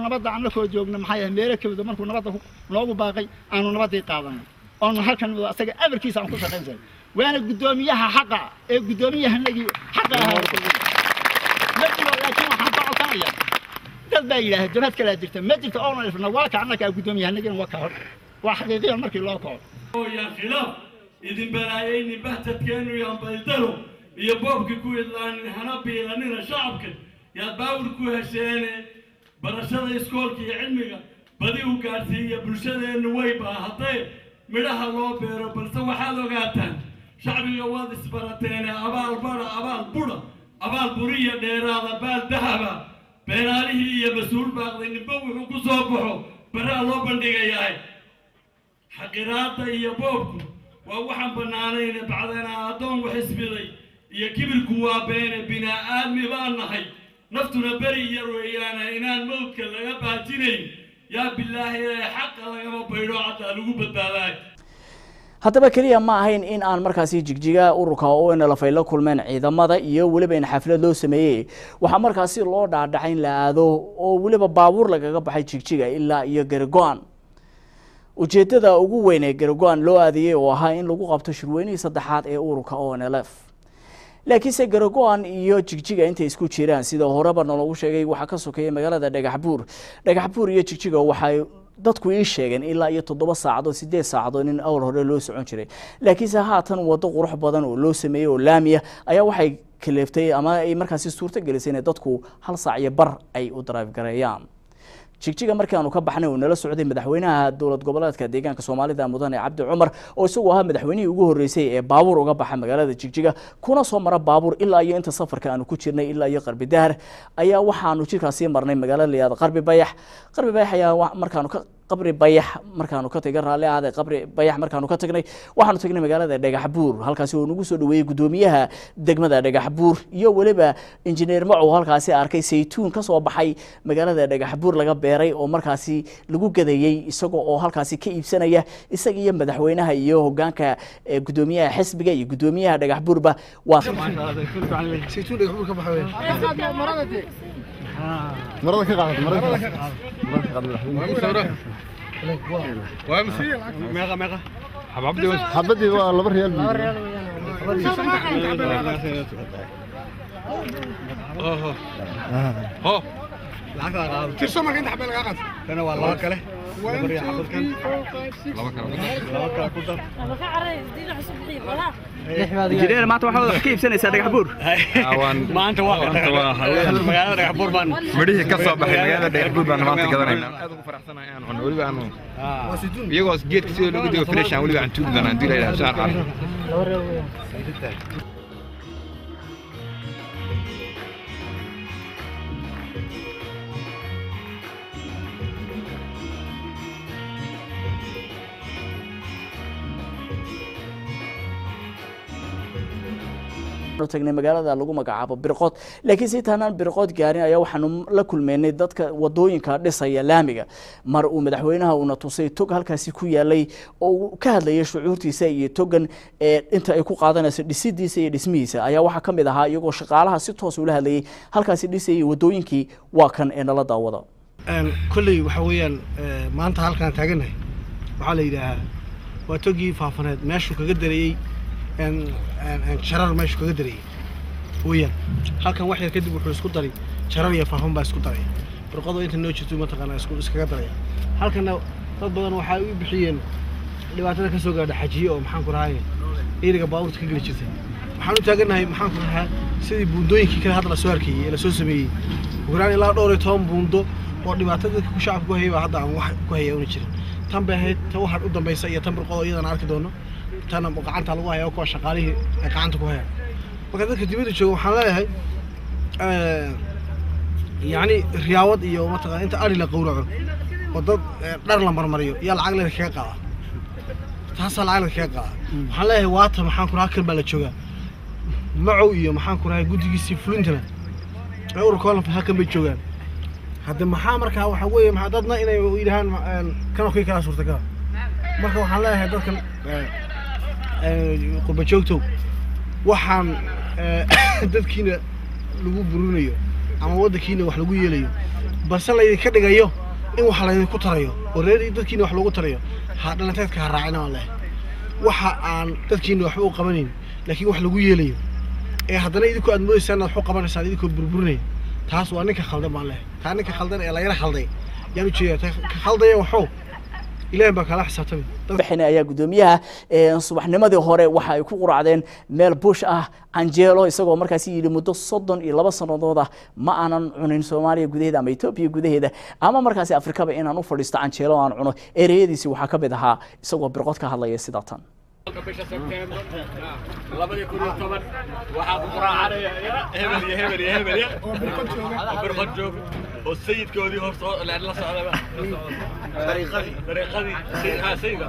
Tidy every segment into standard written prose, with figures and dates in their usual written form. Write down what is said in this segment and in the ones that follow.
nabadda aan la koo joogno maxay ahayd meelo kale markuu nabadda loogu baaqay aanu nabadii qaadanay oo halkan asaga abarkiisa aan ku shaqeynay waana gudoomiyaha xaqa ee gudoomiyahanagi xaqa ahaa laakiin waxaan ka codsanaya dad baa yidhaahdeen jabhad kala jirta ma jirto oo nafna waa ka annaka gudoomiyahanagina waa ka hor waa xaqiiqiyan markii loo kaco oo yaa khilaaf idin baraayeen bahtadkeenu yaa baydalo iyo boobki ku idlaan hana biilanina shacabka yaa baawr ku hesheen barashada iskoolka iyo cilmiga badi u gaarsiiya bulshadeenu way baahatay midhaha loo beero balse waxaad ogaataan shacbiga waad isbarateen abaal bara abaal budha abaal buriya dheeraada baal dahaba beeraalihii iyo mas-uul baaqday ninba wuxuu ku soo baxo baraa loo bandhigayahay xaqiraada iyo boobku waa waxaan bannaanayna bacdana addoon wax isbiday iyo kibirku waa beene binaa-aadmi baan nahay naftuna beri yar weeyaana inaan mawdka laga baajinayn yaa bilaahi xaqa lagama baydho caddaa lagu badbaadaay haddaba keliya ma ahayn in aan markaasi jigjiga ururka oo in la faylo kulmeen ciidamada iyo waliba in xaflad loo sameeyay waxa markaasi loo dhaadhacay in la aado oo waliba baabuur lagaga baxay jigjiga ilaa iyo Garagoan ujeedada ugu weyn ee Garagoan loo aadiyay oo ahaa in lagu qabto shirweynihii saddexaad ee ururka ONLF laakiin se Garagoan iyo jigjiga inta isku jiraan sida horeba loogu sheegay waxa ka sokeeyay magaalada Dhagaxbuur iyo jigjiga waxay dadku ii sheegeen ilaa iyo 7 saacadood 8 saacadood in awr hore loo socon jiray laakiin haatan wado qurux badan oo loo sameeyay oo laamiya ayaa waxay kaleeftay ama ay markaasi suurta gelisay in dadku hal saac iyo bar ay u drive gareeyaan jigjiga markii aanu ka baxnay oo nala socday madaxweynaha dowlad goboleedka deegaanka Soomaalida Mudane Cabdi Cumar oo isagu ahaa madaxweynihii ugu horeysay ee baabuur uga baxay magaalada jigjiga kuna soo mara baabuur ilaa iyo inta safarka aanu ku jirnay ilaa iyo Qarbi Dahar ayaa waxaanu jirkaasi marnay magaalada Liyaad Qarbi Bayax ayaa markaanu ka qabri bayax markaanu ka tagay raali aad qabri bayax markaanu ka tagnay waxaanu tagnay magaalada Dhagaxbuur halkaas oo nagu soo dhaweeyay gudoomiyaha degmada Dhagaxbuur iyo waliba injineer Macu halkaas arkay saytuun ka soo baxay magaalada Dhagaxbuur laga beeray oo markaasi lagu gadayay isagoo oo halkaas ka iibsanaya isaga iyo madaxweynaha iyo hoggaanka gudoomiyaha xisbiga iyo gudoomiyaha Dhagaxbuurba waa saytuun Dhagaxbuur ka baxay مرة كذا وامسي ميغا حبدي والله بريال ها ترسم ما كنت حبل قاعد انا والله كله بريال حبدكن لما كان جيران ما توحد كيف سنه Dhagaxbuur ما انت magaalada Dhagaxbuur baan midhii ka soo baxay magaalada Dhagaxbuur baan maanta gadanaynaa aad ugu faraxsanahay aan waliba aanu iyagoo geedka sida lagu digo flash aan waliba aan tuubi doonaa hadii la yiraahdo saar cad tagnay magaalada lagu magacaabo Birqod laakiin si taanaan Birqod gaarin ayaa waxaanu la kulmeynay dadka wadooyinka dhisaya laamiga mar uu madaxweynaha uu tusay tog halkaasi ku yaalay oo ka hadlayay shucuurtiisa iyo togan inta ay ku qaadanayso dhisidiisa iyo dhismihiisa ayaa waxa kamid ahaa iyagoo shaqaalaha si toos u la hadlayay halkaasi dhisay wadooyinkii waa kan ee nala daawada kulli waxa weeyaan maanta halkan taaganahay waxa la yiraahdaa waa togii faafaneed meeshu kaga dareeyay sharar meesha kaga dareeyay weeyaan halkan wax yar kadib wuxuu isku daray sharar iyo faafan baa isku daray Birqodo inta noo jirto ma taqaan isku iskaga daray halkan dad badan waxa ay u bixiyeen dhibaatada ka soo gaadhay xajiyo oo maxaan ku rahay iriga baabuurta ka gali jirtay waxaan u taaganahay maxaan ku rahay sidii buundooyinkii kala hadla soo arkay la soo sameeyay ugu ilaa dhowr iyo 10 buundo oo dhibaatada dadka ku shacabka ku hayay baa hadda aan wax ku hayay una jirin tan bay ahayd tan waxaan u dambaysa iyo tan birqodo iyadana arki doono tan gacanta lagu hayo kuwa shaqaalihii ay gacanta ku hayaan marka dadka dibadda jooga waxaan leeyahay yani riyaawad iyo mataqaan inta ari la qowraco oo dad dhar la marmariyo yaa lacag la kaga qaada taasa lacag la kaga qaada waxaan leeyahay waata maxaan ku raakal baa la joogaa macow iyo maxaan ku rahay guddigiisii fulintana ay ururkooda halkan bay joogaan hadda maxaa markaa waxa weeye maxaa dadna inay yidhahaan kana kii kala suurtagal marka waxaan leeyahay dadkan qurba joogtow waxaan dadkiina lagu burinayo ama waddankiina wax lagu yeelayo balse laydinka dhigayo in wax laydinku tarayo oo reer dadkiina wax lagu tarayo ha dhalanteedka ha raacina waan leeyahay waxa aan dadkiina waxba u qabanayn laakiin wax lagu yeelayo ee haddana idinku aad moodaysaan inaad wax u qabanaysaan idinkoo burburinaya taas waa ninka khaldan baan leeyahay taa ninka khaldan ee layla khalday yaan u jeedaa ka khaldaya waxow ilaahay baa kala xisaabtamay bixina ayaa gudoomiyaha subaxnimadii hore waxa ay ku quraacdeen meel bush ah Angelo isagoo markaas yiri muddo 32 sanadood ma aanan cunin Soomaaliya gudaheeda ama Itoobiya gudaheeda ama markaas Afrikaba inaan u fadhiisto Angelo aan cuno ereyadiisi waxa ka mid ahaa isagoo birqod ka hadlaya sida tan bisha September labada kun iyo toban waxa ku quraacaya hebel birqod joog oo sayidkoodii hor soo la socda طريقتي سيدة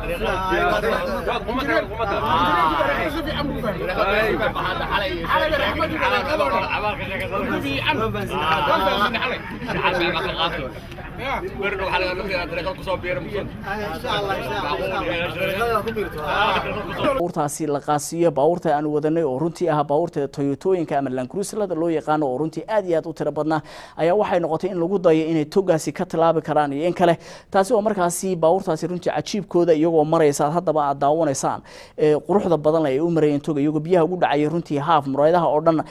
baawurtaasi la qaasiyo baawurta aan wadanay oo runtii ah baawurta Toyotooyinka ama Land Cruiserada loo yaqaan oo runtii aad iyo aad u tiro badna ayaa waxay noqotay in lagu dayo inay togaasi ka tilaabi karaan iyo in kale taasi oo markaasi baawurtaasi runtii cajiibkooda iyagoo maraysa haddaba aad daawanaysaan quruxda badan ay u marayeen toga iyagoo biyaha ugu dhacay runtii haaf muraydaha oo dhan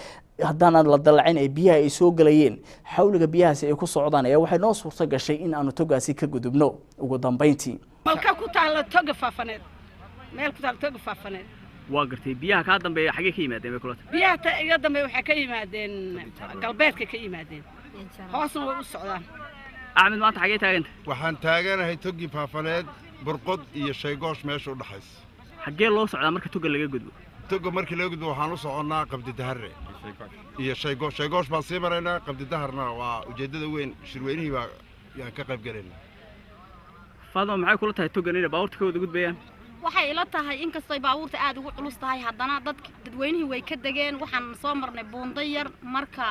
haddana la dalacin ay biyaha ay soo galayeen xawliga biyahaasi ay ku socdaan ayaa waxay noo suurta gashay in aanu togaasi ka gudubno ugu dambeyntii malka ku taala toga faafaneed meel ku taala toga faafaneed waa gartay biyaha ka dambeeya xagee ka yimaadeen bay kulata biyaha ta iga dambeeya waxa ka yimaadeen galbeedka ka yimaadeen hoosna way u socdaan Ahmed maanta xagee taaganta waxaan taaganahay togi faafaneed burqod iyo shaygoosh meesha u dhaxaysa xagee loo socdaa marka toga laga gudbo toga markii laga gudbo waxaan u soconaa qabdi daharre iyo shaygoosh baan sii maraynaa qabdi daharna waa ujeedada weyn shirweynihii baa yaan ka qayb galaynaa Faadmo maxay kula tahay togan inay baawurta ka wada gudbayaan waxay ila tahay in kastoo baawurta aad ugu culus tahay haddana dadweynihii way ka dageen waxaan soo marnay buundo yar marka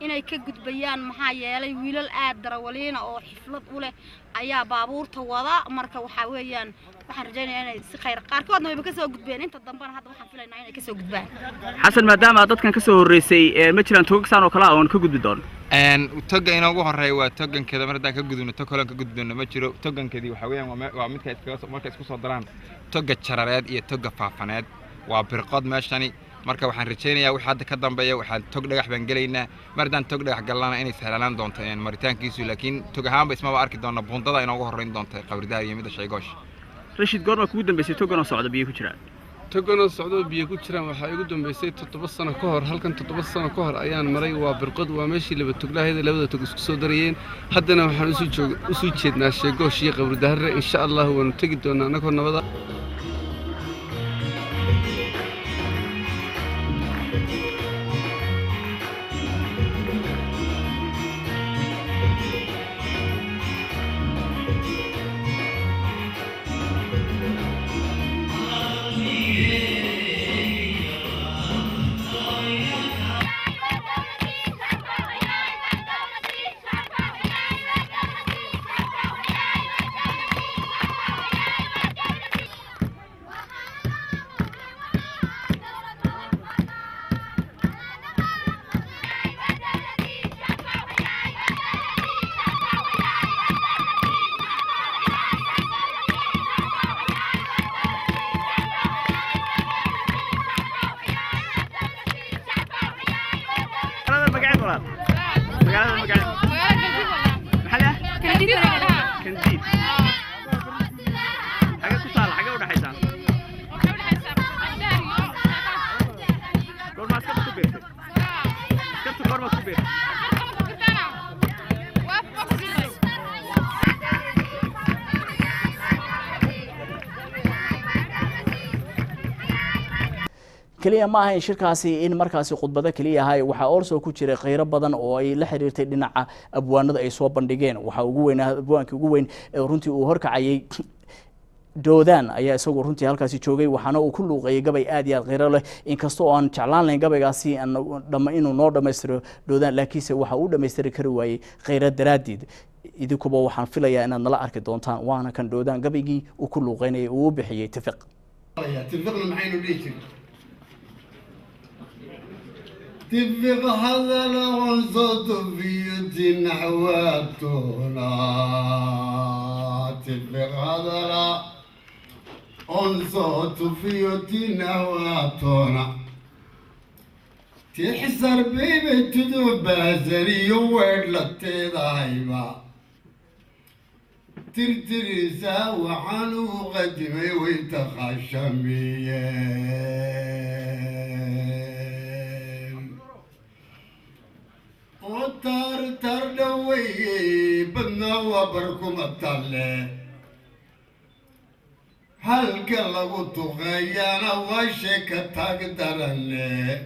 inay ka gudbayaan maxaa yeelay wiilal aad darawaliina oo xiflad u leh ayaa baabuurta wada marka waxa weeyaan waxaan rajaynayaa inay si khayr qaarkoodna way ka soo gudbeen inta dambana hadda waxaan filaynaa inay ka soo gudbaan xasan maadaama dadkan ka soo horeysay ma jiraan togagsaan oo kala aan ka gudbi doono toga inoogu horeeyo waa togankeeda mar haddaan ka gudubno tog kale ka gudbi doono ma jiro togankeedii waxa weeyaan waa midka marka isku soo daraan toga jarareed iyo toga faafaneed waa birqod meeshani marka waxaan rajaynayaa wixii hadda ka dambeeya waxaan tog dhagax baan gelaynaa mar haddaan tog dhagax galnana inay sahlanaan doonto maritaankiisu laakiin tog ahaanba ismaba arki doona buundada inoogu horeyn doonta qabridaar iyo midda shaygoosh Rashid goorma kugu dambeysay togan oo socda biyo ku jiraan togan oo socda biyo ku jiraan waxa igu dambeysay 7 sano ka hor halkan 7 sano ka hor ayaan maray waa birqod waa meeshii laba toglaheeda labada tog isku soo darayeen haddana waxaan u soo jeednaa shaygoosh iyo qabridaar insha Allah waan tagi doonaa anagoo nabada kaliya ma ahayn shirkaasi in markaasi khudbado kaliya ahay waxaa also ku jiray kheyro badan oo ay la xiriirtay dhinaca abwaanada ay soo bandhigeen waxaa ugu weynaa abwaankii ugu weyn ee runtii uu horkacayay doodaan ayaa isagu runtii halkaasi joogay waxaana uu ku luuqeeyay gabay aad iyo aad kheyro leh inkastoo aan jeclaan lahayn gabaygaasi inuu noo dhammaystiro doodaan laakiinse waxa uu dhammaystiri kari waayey kheyro daraaddeed idinkuba waxaan filayaa inaad nala arki doontaan waana kan doodaan gabaygii uu ku luuqeynayay uu u bixiyey tifiq تفقنا معين وليش تفق هذا العنصر في نحواتنا تفق هذا العنصر في نحواتنا تحسر بيبي تدوب بازري ولا تضايبا ترترسا وعنو قدمي ويتخشميين وطار تردوي بدنا وبركم الطلة هل قلبو تغيانا وشك تقدر اللي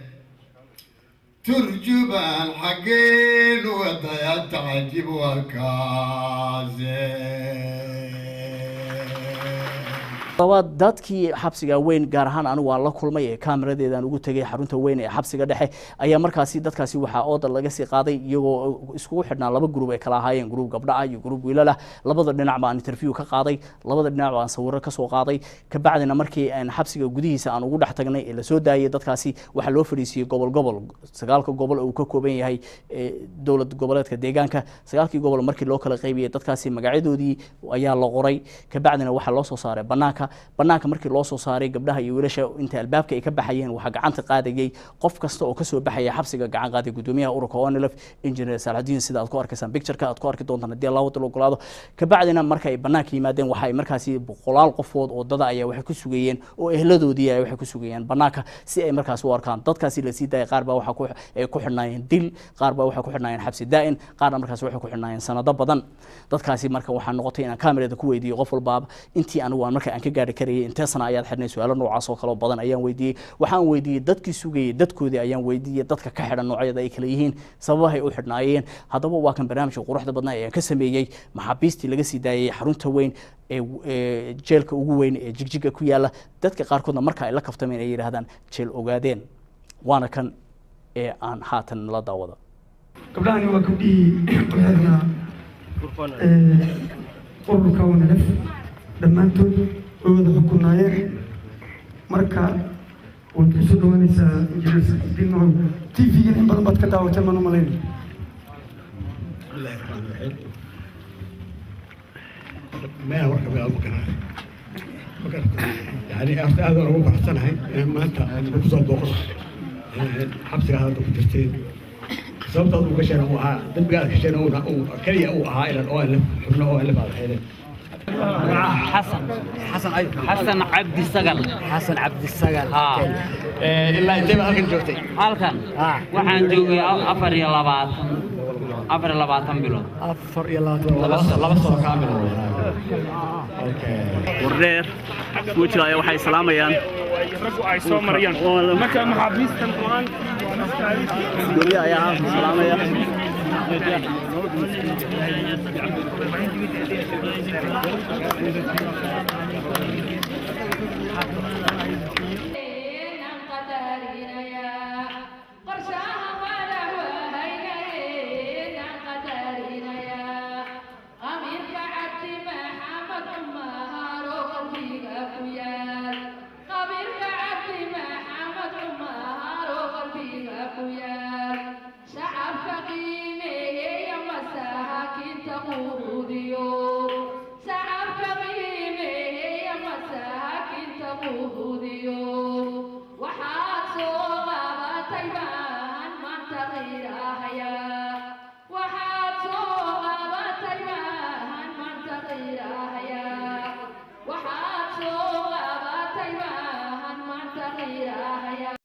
ترجبان حقين وضيا تعجب والكازين dadkii xabsiga weyn gaar ahaan anigu waan la kulmay ee kaamiradeedaan ugu tegay xarunta weyn ee xabsiga dhexe ayaa markaasi dadkaasi waxaa ooda laga sii qaaday iyagoo iskugu xidhnaa laba gruub ay kala ahaayeen gruub gabdha ah iyo gruub wiilal ah labada dhinac baan interview ka qaaday labada dhinac baan sawirro ka soo qaaday ka bacdina markii aan xabsiga gudihiisa aan ugu dhex tagnay ee la soo daayay dadkaasi waxaa loo fadhiisiyey gobol 9 gobol uu ka kooban yahay dowlad goboleedka deegaanka 9 gobol markii loo kala qaybiyay dadkaasi magacyadoodii ayaa la qoray ka bacdina waxaa loo soo saaray banaanka markii loo soo saaray gabdhaha iyo wiilasha inta albaabka ay ka baxayeen waxa gacanta qaadayay qof kasta oo ka soo baxaya xabsiga gacan qaaday gudoomiyaha ururka ONLF engineer Salaadiin sida aad ku arkaysaan picture-ka aad ku arki doontaan hadii Allah wada ogolaado ka bacdina marka ay banaanka yimaadeen waxa ay markaasi boqolaal qofood oo dad ayaa waxay ku sugayeen oo ehladoodii ay waxay ku sugayeen banaanka si ay markaas u arkaan dadkaasi la sii daayay qaar baa waxa ku xidhnaayeen dil qaar baa waxa ku xidhnaayeen xabsi daa'in qaarna markaas waxa ku xidhnaayeen sanado badan dadkaasi marka waxa noqotay inaan kaamirada ku weydiiyo qof walba intii anigu marka aan ka gaari karayay intee sana ayaad xidhnay su'aalo noocaas oo kale badan ayaan weydiiyay waxaan weydiiyay dadkii sugayay dadkoodii ayaan weydiiyay dadka ka xidhan noocyada ay kala yihiin sababaha ay u xidhnaayeen haddaba waa kan barnaamijka quruxda badnaa ee ka sameeyay maxaabiistii laga sii daayay xarunta weyn ee jeelka ugu weyn ee jigjiga ku yaala dadka qaarkoodna marka ay la kaftameen ay yiraahdaan jeel ogaadeen waana kan ee aan haatan la daawada gabdhahani waa gabdhihii waxaadna ururka ONLF dhammaantood oo wada xukunaayeen marka waad ku soo dhawaanaysaa injineer TV-ga in badan baad ka daawatay mana malayn ما هو كمان بكرة يعني هذا هو أحسن هاي ما أنت بتصل بكرة حبسك هذا دكتورتين صوت هذا كشنا هو تبقى كشنا هو كلي هو هاي الأول حنا هو اللي بعد هذا حسن عبد السقل إلا أنت ما هكذا جوتي halkan waxaan joogay 4 bilood laba sano kaamil wareer wajira ay waxay salaamayaan raggu ay soo mariyaan marka maxaabiistan qoran dowladda ayaa salaamaya waxaad soo qaabatay